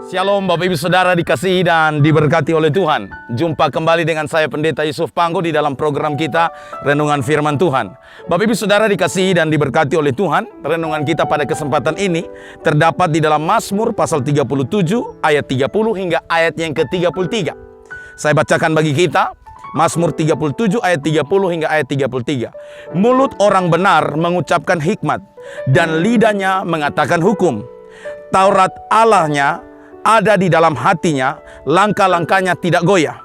Shalom Bapak Ibu Saudara dikasihi dan diberkati oleh Tuhan. Jumpa kembali dengan saya Pendeta Yusuf Panggo di dalam program kita Renungan Firman Tuhan. Bapak Ibu Saudara dikasihi dan diberkati oleh Tuhan. Renungan kita pada kesempatan ini terdapat di dalam Mazmur pasal 37 ayat 30 hingga ayat yang ke-33. Saya bacakan bagi kita Mazmur 37 ayat 30 hingga ayat 33. Mulut orang benar mengucapkan hikmat dan lidahnya mengatakan hukum. Taurat Allahnya ada di dalam hatinya, langkah-langkahnya tidak goyah.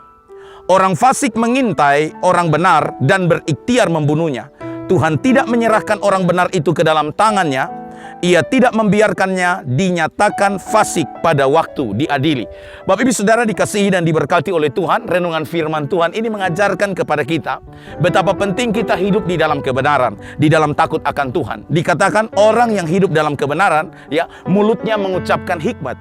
Orang fasik mengintai orang benar dan berikhtiar membunuhnya. Tuhan tidak menyerahkan orang benar itu ke dalam tangannya. Ia tidak membiarkannya dinyatakan fasik pada waktu diadili. Bapak Ibu Saudara dikasihi dan diberkati oleh Tuhan. Renungan firman Tuhan ini mengajarkan kepada kita betapa penting kita hidup di dalam kebenaran, di dalam takut akan Tuhan. Dikatakan orang yang hidup dalam kebenaran, ya, mulutnya mengucapkan hikmat.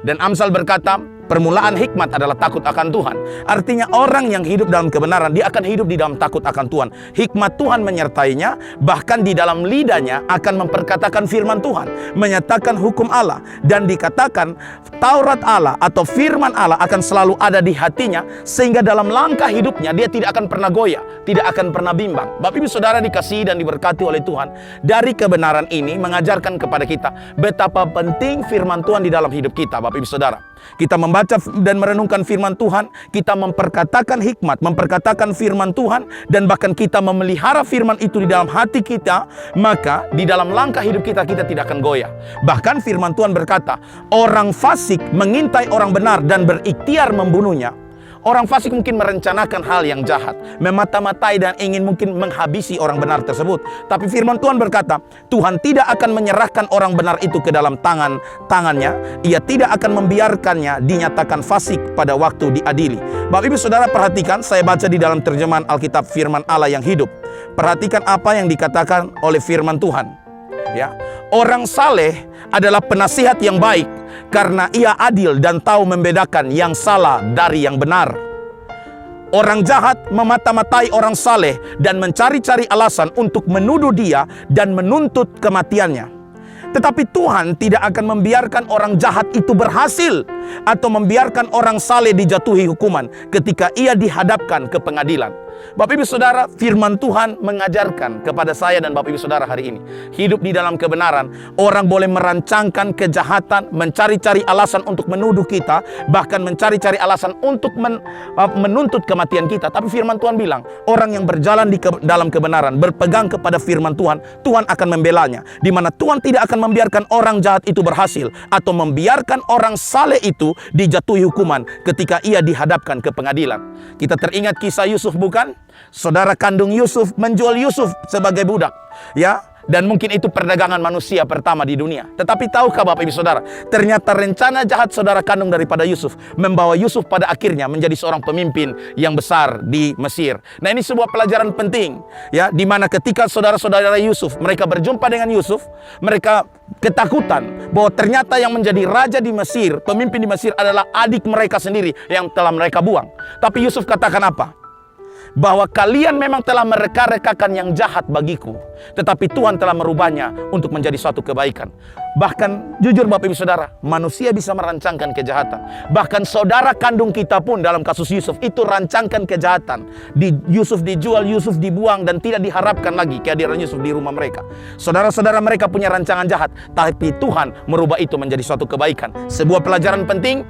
Dan Amsal berkata, permulaan hikmat adalah takut akan Tuhan. Artinya orang yang hidup dalam kebenaran, dia akan hidup di dalam takut akan Tuhan. Hikmat Tuhan menyertainya, bahkan di dalam lidahnya akan memperkatakan firman Tuhan, menyatakan hukum Allah. Dan dikatakan Taurat Allah atau firman Allah akan selalu ada di hatinya, sehingga dalam langkah hidupnya dia tidak akan pernah goyah, tidak akan pernah bimbang. Bapak Ibu Saudara dikasihi dan diberkati oleh Tuhan. Dari kebenaran ini mengajarkan kepada kita betapa penting firman Tuhan di dalam hidup kita. Bapak Ibu Saudara, kita membaca dan merenungkan firman Tuhan, kita memperkatakan hikmat, memperkatakan firman Tuhan, dan bahkan kita memelihara firman itu di dalam hati kita, maka di dalam langkah hidup kita, kita tidak akan goyah. Bahkan firman Tuhan berkata, orang fasik mengintai orang benar dan berikhtiar membunuhnya. Orang fasik mungkin merencanakan hal yang jahat, memata-matai dan ingin mungkin menghabisi orang benar tersebut. Tapi firman Tuhan berkata, Tuhan tidak akan menyerahkan orang benar itu ke dalam tangannya. Ia tidak akan membiarkannya dinyatakan fasik pada waktu diadili. Bapak Ibu Saudara perhatikan, saya baca di dalam terjemahan Alkitab firman Allah yang hidup. Perhatikan apa yang dikatakan oleh firman Tuhan. Ya, orang saleh adalah penasihat yang baik karena ia adil dan tahu membedakan yang salah dari yang benar. Orang jahat memata-matai orang saleh dan mencari-cari alasan untuk menuduh dia dan menuntut kematiannya. Tetapi Tuhan tidak akan membiarkan orang jahat itu berhasil atau membiarkan orang saleh dijatuhi hukuman ketika ia dihadapkan ke pengadilan. Bapak Ibu Saudara, firman Tuhan mengajarkan kepada saya dan Bapak Ibu Saudara hari ini, hidup di dalam kebenaran. Orang boleh merancangkan kejahatan, mencari-cari alasan untuk menuduh kita, bahkan mencari-cari alasan untuk menuntut kematian kita. Tapi firman Tuhan bilang, orang yang berjalan di dalam kebenaran, berpegang kepada firman Tuhan, Tuhan akan membelanya. Di mana Tuhan tidak akan membiarkan orang jahat itu berhasil atau membiarkan orang saleh itu dijatuhi hukuman ketika ia dihadapkan ke pengadilan. Kita teringat kisah Yusuf, bukan? Saudara kandung Yusuf menjual Yusuf sebagai budak, ya, dan mungkin itu perdagangan manusia pertama di dunia. Tetapi tahukah Bapak Ibu Saudara, ternyata rencana jahat saudara kandung daripada Yusuf membawa Yusuf pada akhirnya menjadi seorang pemimpin yang besar di Mesir. Nah, ini sebuah pelajaran penting, ya, di mana ketika saudara-saudara Yusuf mereka berjumpa dengan Yusuf, mereka ketakutan bahwa ternyata yang menjadi raja di Mesir, pemimpin di Mesir adalah adik mereka sendiri yang telah mereka buang. Tapi Yusuf katakan apa? Bahwa kalian memang telah mereka-rekakan yang jahat bagiku, tetapi Tuhan telah merubahnya untuk menjadi suatu kebaikan. Bahkan jujur Bapak Ibu Saudara, manusia bisa merancangkan kejahatan. Bahkan saudara kandung kita pun dalam kasus Yusuf itu rancangkan kejahatan. Yusuf dijual, Yusuf dibuang, dan tidak diharapkan lagi kehadiran Yusuf di rumah mereka. Saudara-saudara mereka punya rancangan jahat, tapi Tuhan merubah itu menjadi suatu kebaikan. Sebuah pelajaran penting,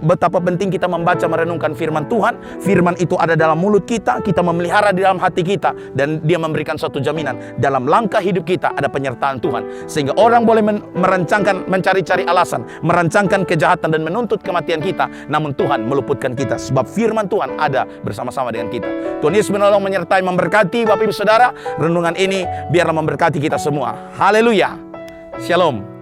betapa penting kita membaca merenungkan firman Tuhan. Firman itu ada dalam mulut kita, kita memelihara di dalam hati kita, dan dia memberikan suatu jaminan dalam langkah hidup kita ada penyertaan Tuhan, sehingga orang boleh merancangkan, mencari-cari alasan, merancangkan kejahatan dan menuntut kematian kita, namun Tuhan meluputkan kita sebab firman Tuhan ada bersama-sama dengan kita. Tuhan Yesus menolong, menyertai, memberkati Bapak Ibu Saudara. Renungan ini biarlah memberkati kita semua. Haleluya. Shalom.